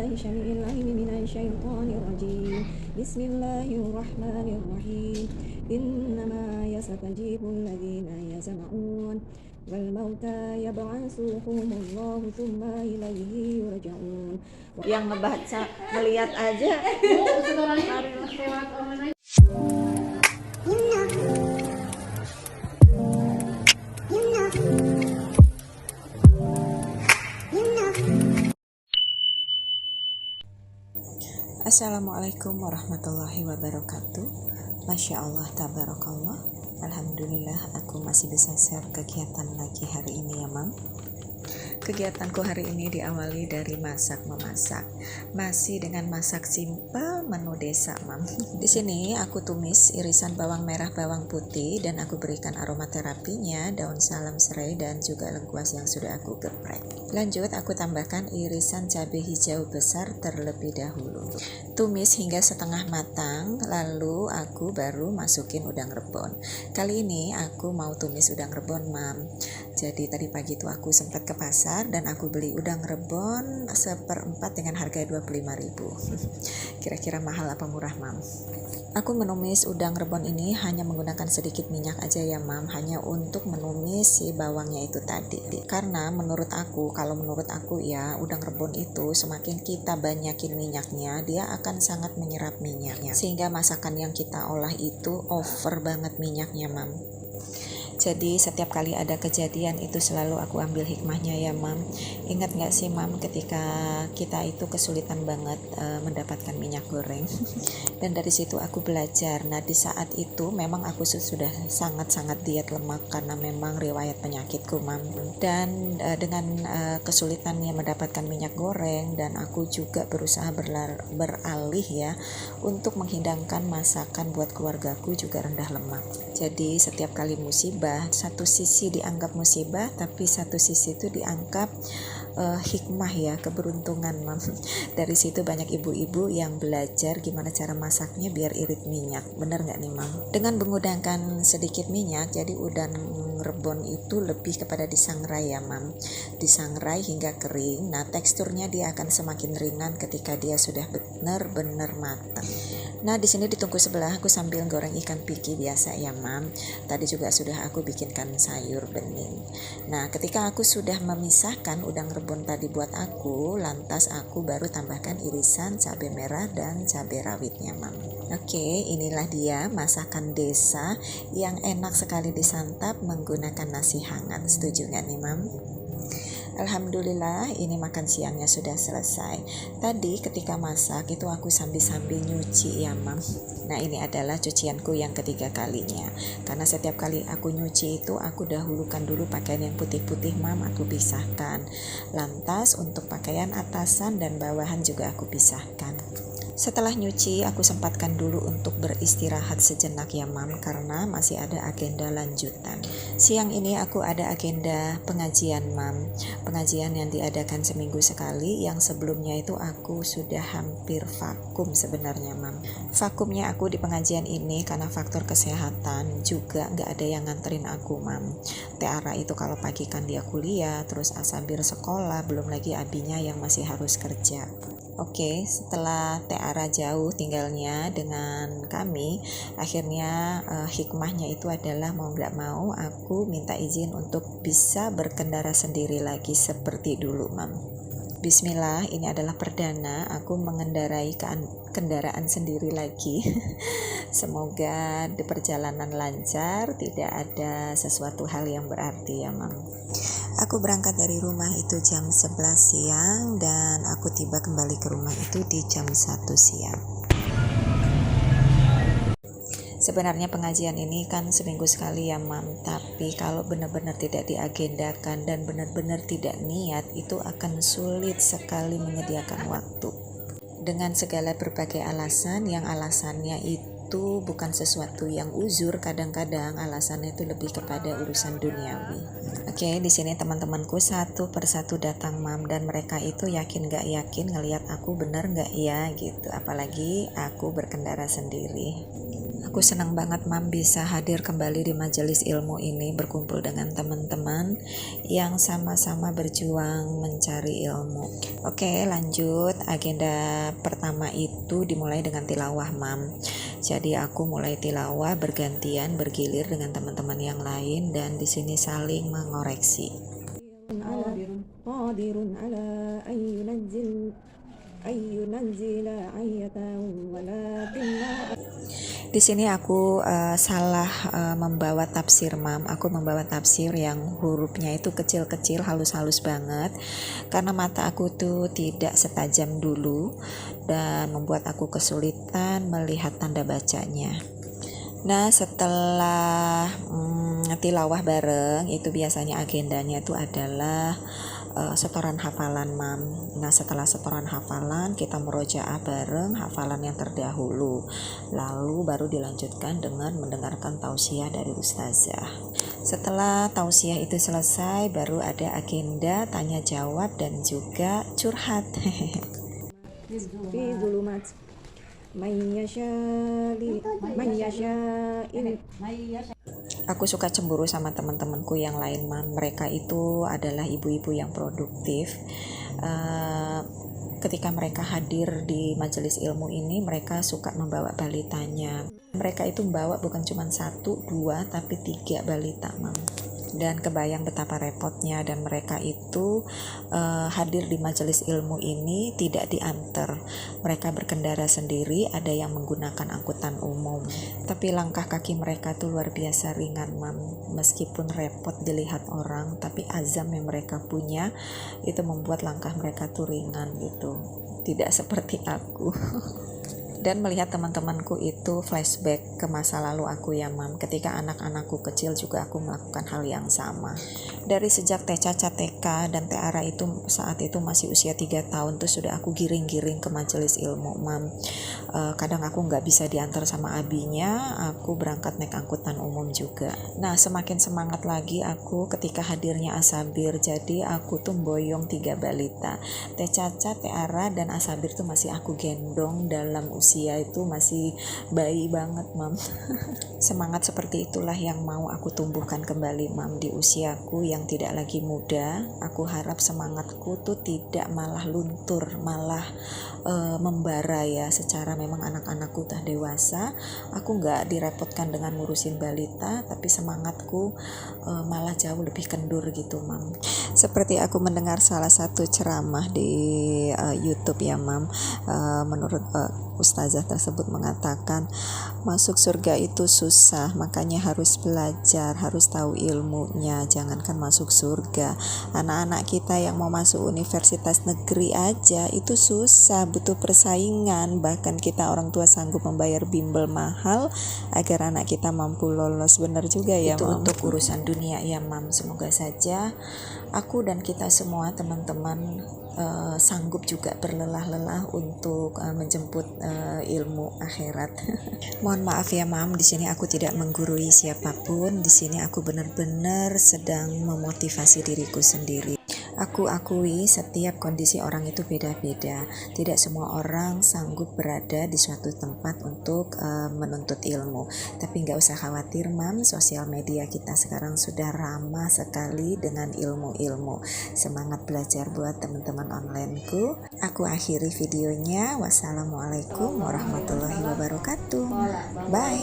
السميع العليم من الشيطان الرجيم بسم الله الرحمن الرحيم إنما يستجيب الذين يسمعون والموتى يبعثهم الله ثم إليه يرجعون. Yang ngebaca melihat aja Assalamualaikum warahmatullahi wabarakatuh. Masya Allah, tabarakallah. Alhamdulillah aku masih bisa share kegiatan lagi hari ini ya Mam. Kegiatanku hari ini diawali dari masak-memasak. Masih dengan masak simpel menu desa, Mam. Di sini aku tumis irisan bawang merah, bawang putih, dan aku berikan aromaterapinya, daun salam serai dan juga lengkuas yang sudah aku geprek. Lanjut aku tambahkan irisan cabai hijau besar terlebih dahulu. Tumis hingga setengah matang, lalu aku baru masukin udang rebon. Kali ini aku mau tumis udang rebon, Mam. Jadi tadi pagi tuh aku sempat ke pasar dan aku beli udang rebon 1/4 dengan harga 25.000. Kira-kira mahal apa murah, Mam? Aku menumis udang rebon ini hanya menggunakan sedikit minyak aja ya Mam, hanya untuk menumis si bawangnya itu tadi. Karena menurut aku ya, udang rebon itu semakin kita banyakin minyaknya, dia akan sangat menyerap minyaknya. Sehingga masakan yang kita olah itu over banget minyaknya, Mam. Jadi setiap kali ada kejadian itu selalu aku ambil hikmahnya ya Mam. Ingat gak sih Mam, ketika kita itu kesulitan banget mendapatkan minyak goreng. Dan dari situ aku belajar. Nah di saat itu memang aku sudah sangat-sangat diet lemak karena memang riwayat penyakitku Mam. Dan dengan kesulitannya mendapatkan minyak goreng, dan aku juga berusaha beralih ya untuk menghidangkan masakan buat keluargaku juga rendah lemak. Jadi setiap kali musibah, satu sisi dianggap musibah, tapi satu sisi itu dianggap hikmah ya, keberuntungan Mam. Dari situ banyak ibu-ibu yang belajar gimana cara masaknya biar irit minyak. Bener gak nih Mam? Dengan menggunakan sedikit minyak, jadi udang rebon itu lebih kepada disangrai ya Mam. Disangrai hingga kering. Nah teksturnya dia akan semakin ringan ketika dia sudah benar-benar matang. Nah di sini di tungku sebelah aku sambil goreng ikan piki biasa ya Mam. Tadi juga sudah aku bikinkan sayur bening. Nah ketika aku sudah memisahkan udang rebon tadi buat aku, lantas aku baru tambahkan irisan cabai merah dan cabai rawitnya Mam. Oke, inilah dia masakan desa yang enak sekali disantap menggunakan nasi hangat. Setuju gak nih Mam? Alhamdulillah ini makan siangnya sudah selesai. Tadi ketika masak itu aku sambil nyuci ya Mam. Nah ini adalah cucianku yang ketiga kalinya. Karena setiap kali aku nyuci itu aku dahulukan dulu pakaian yang putih-putih Mam, aku pisahkan. Lantas untuk pakaian atasan dan bawahan juga aku pisahkan. Setelah nyuci, aku sempatkan dulu untuk beristirahat sejenak ya Mam, karena masih ada agenda lanjutan. Siang ini aku ada agenda pengajian Mam. Pengajian yang diadakan seminggu sekali, yang sebelumnya itu aku sudah hampir vakum sebenarnya Mam. Vakumnya aku di pengajian ini karena faktor kesehatan, juga gak ada yang nganterin aku Mam. Tiara itu kalau pagi kan dia kuliah, terus Asabir sekolah, belum lagi abinya yang masih harus kerja. Oke, setelah Tiara jauh tinggalnya dengan kami, akhirnya hikmahnya itu adalah mau gak mau aku minta izin untuk bisa berkendara sendiri lagi seperti dulu Mam. Bismillah, ini adalah perdana aku mengendarai kendaraan sendiri lagi. Semoga di perjalanan lancar, tidak ada sesuatu hal yang berarti ya Mam. Aku berangkat dari rumah itu jam 11 siang dan aku tiba kembali ke rumah itu di jam 1 siang. Sebenarnya pengajian ini kan seminggu sekali ya Mam, tapi kalau benar-benar tidak diagendakan dan benar-benar tidak niat, itu akan sulit sekali menyediakan waktu. Dengan segala berbagai alasan, yang alasannya itu bukan sesuatu yang uzur, kadang-kadang alasannya itu lebih kepada urusan duniawi. Oke, di sini teman-temanku satu persatu datang Mam, dan mereka itu yakin gak yakin ngelihat aku bener gak ya gitu, apalagi aku berkendara sendiri. Aku Aku senang banget Mam bisa hadir kembali di majelis ilmu ini, berkumpul dengan teman-teman yang sama-sama berjuang mencari ilmu. Oke, lanjut. Agenda pertama itu dimulai dengan tilawah Mam. Jadi aku mulai tilawah bergantian, bergilir dengan teman-teman yang lain, dan di sini saling mengoreksi. Qadirun ala ayyunanzila ayatan walakinna. Di sini aku salah membawa tafsir Mam. Aku membawa tafsir yang hurufnya itu kecil-kecil, halus-halus banget, karena mata aku tuh tidak setajam dulu dan membuat aku kesulitan melihat tanda bacanya. Nah, setelah tilawah bareng itu biasanya agendanya itu adalah setoran hafalan Mam. Nah, setelah setoran hafalan kita murojaah bareng hafalan yang terdahulu, lalu baru dilanjutkan dengan mendengarkan tausiah dari ustazah. Setelah tausiah itu selesai, baru ada agenda tanya jawab dan juga curhat. Fi zulumat Aku suka cemburu sama teman-temanku yang lain Mam. Mereka itu adalah ibu-ibu yang produktif. Ketika mereka hadir di majelis ilmu ini, mereka suka membawa balitanya. Mereka itu membawa bukan cuma 1, 2, tapi 3 balita Mam. Dan kebayang betapa repotnya, dan mereka itu hadir di majelis ilmu ini tidak diantar. Mereka berkendara sendiri, ada yang menggunakan angkutan umum. Tapi langkah kaki mereka tuh luar biasa ringan Mam. Meskipun repot dilihat orang, tapi azam yang mereka punya itu membuat langkah mereka tuh ringan gitu. Tidak seperti aku. Dan melihat teman-temanku itu flashback ke masa lalu aku ya Mam. Ketika anak-anakku kecil juga aku melakukan hal yang sama. Dari sejak Teh Caca TK dan Teh Ara itu saat itu masih usia 3 tahun tuh sudah aku giring-giring ke majelis ilmu Mam. Kadang aku gak bisa diantar sama abinya, aku berangkat naik angkutan umum juga. Nah, semakin semangat lagi aku ketika hadirnya Asabir. Jadi aku tuh boyong 3 balita. Teh Caca, Teh Ara, dan Asabir tuh masih aku gendong dalam usia itu masih bayi banget Mam. Semangat seperti itulah yang mau aku tumbuhkan kembali Mam di usiaku yang tidak lagi muda. Aku harap semangatku tuh tidak malah luntur, malah membara ya. Secara memang anak-anakku udah dewasa, aku gak direpotkan dengan ngurusin balita, tapi semangatku malah jauh lebih kendur gitu Mam. Seperti aku mendengar salah satu ceramah di YouTube ya Mam. Menurut ustazah tersebut mengatakan masuk surga itu susah, makanya harus belajar, harus tahu ilmunya. Jangankan masuk surga, anak-anak kita yang mau masuk universitas negeri aja itu susah, butuh persaingan. Bahkan kita orang tua sanggup membayar bimbel mahal agar anak kita mampu lolos. Benar juga ya itu Mam. Untuk urusan dunia ya Mam. Semoga saja aku dan kita semua teman-teman sanggup juga berlelah-lelah untuk menjemput ilmu akhirat. Mohon maaf ya Mam, di sini aku tidak menggurui siapapun. Di sini aku benar-benar sedang memotivasi diriku sendiri. Aku akui setiap kondisi orang itu beda-beda. Tidak semua orang sanggup berada di suatu tempat untuk menuntut ilmu. Tapi nggak usah khawatir Mam, sosial media kita sekarang sudah ramah sekali dengan ilmu-ilmu. Semangat belajar buat teman-teman onlineku. Aku akhiri videonya. Wassalamualaikum warahmatullahi wabarakatuh. Bye.